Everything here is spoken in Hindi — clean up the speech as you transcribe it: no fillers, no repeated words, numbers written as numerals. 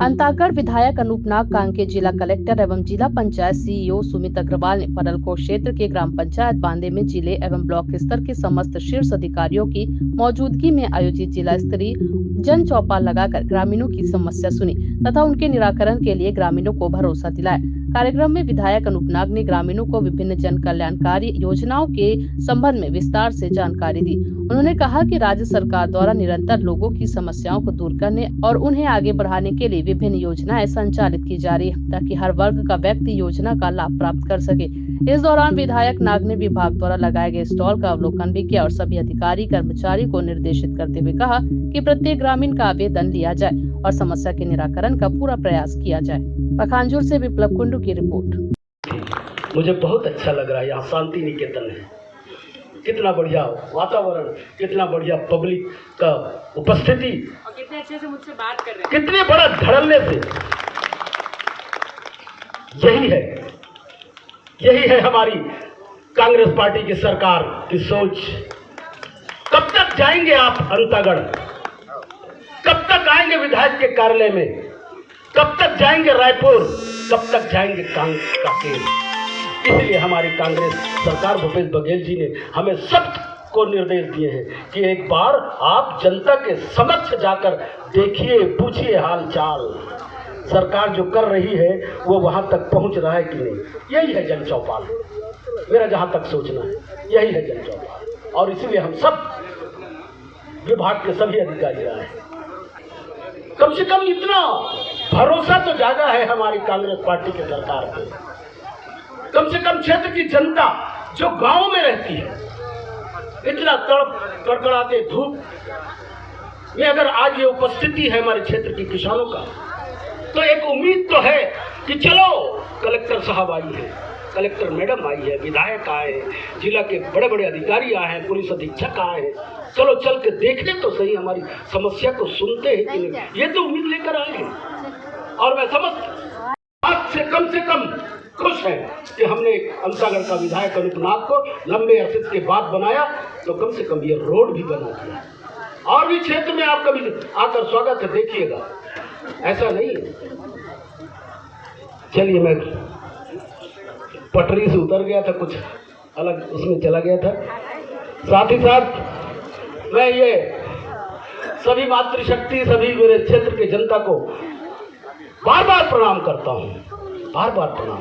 अंतागढ़ विधायक अनूप नाग, कांकेर जिला कलेक्टर एवं जिला पंचायत सीईओ सुमित अग्रवाल ने पडलकोट क्षेत्र के ग्राम पंचायत बांदे में जिले एवं ब्लॉक स्तर के समस्त शीर्ष अधिकारियों की मौजूदगी में आयोजित जिला स्तरीय जन चौपाल लगाकर ग्रामीणों की समस्या सुनी तथा उनके निराकरण के लिए ग्रामीणों को भरोसा दिलाया। कार्यक्रम में विधायक अनूप नाग ने ग्रामीणों को विभिन्न जन कल्याणकारी योजनाओं के संबंध में विस्तार से जानकारी दी। उन्होंने कहा कि राज्य सरकार द्वारा निरंतर लोगों की समस्याओं को दूर करने और उन्हें आगे बढ़ाने के लिए विभिन्न योजनाएं संचालित की जा रही है ताकि हर वर्ग का व्यक्ति योजना का लाभ प्राप्त कर सके। इस दौरान विधायक नाग ने विभाग द्वारा लगाए गए स्टॉल का अवलोकन भी किया और सभी अधिकारी कर्मचारी को निर्देशित करते हुए कहा कि प्रत्येक ग्रामीण का आवेदन लिया जाए और समस्या के निराकरण का पूरा प्रयास किया जाए। पखानजोर से विप्लव कुंडू की रिपोर्ट। मुझे बहुत अच्छा लग रहा है, यहाँ शांति निकेतन है, कितना बढ़िया वातावरण, कितना बढ़िया पब्लिक का उपस्थिति और कितने अच्छे से मुझसे बात कर रहे हैं, कितने बड़ा धड़ल्ले से। यही है हमारी कांग्रेस पार्टी की सरकार की सोच। कब तक जाएंगे आप अंतागढ़? कब तक आएंगे विधायक के कार्यालय में? कब तक जाएंगे रायपुर? कब तक जाएंगे कांकेर? इसलिए हमारी कांग्रेस सरकार भूपेश बघेल जी ने हमें सबको निर्देश दिए हैं कि एक बार आप जनता के समक्ष जाकर देखिए, पूछिए हाल चाल, सरकार जो कर रही है वो वहां तक पहुंच रहा है कि नहीं। यही है जन चौपाल, मेरा जहां तक सोचना है, यही है जन चौपाल। और इसलिए हम सब विभाग के सभी अधिकारी आए हैं। कम से कम इतना भरोसा तो जागा है हमारी कांग्रेस पार्टी की सरकार पे। कम से कम क्षेत्र की जनता जो गांव में रहती है, इतना कड़कड़ाते धूप में अगर आज ये उपस्थिति है हमारे क्षेत्र के किसानों का, तो एक उम्मीद तो है कि चलो कलेक्टर साहब आई है, कलेक्टर मैडम आई है, विधायक आए, जिला के बड़े बड़े अधिकारी आए हैं, पुलिस अधीक्षक आए हैं, चलो चल के देखने तो सही, हमारी समस्या को सुनते हैं कि नहीं। ये तो उम्मीद लेकर आए हैं। और मैं समझ आज से कम खुश है कि हमने अंतागढ़ का विधायक अनूप नाग को लंबे अरसे के बाद बनाया, तो कम से कम ये रोड भी बना दिया। और भी क्षेत्र में आप कभी आकर स्वागत है, देखिएगा, ऐसा नहीं है। चलिए, मैं पटरी से उतर गया था, कुछ अलग उसमें चला गया था। साथ ही साथ मैं ये सभी मातृशक्ति, सभी मेरे क्षेत्र के जनता को बार बार प्रणाम करता हूँ, बार बार प्रणाम।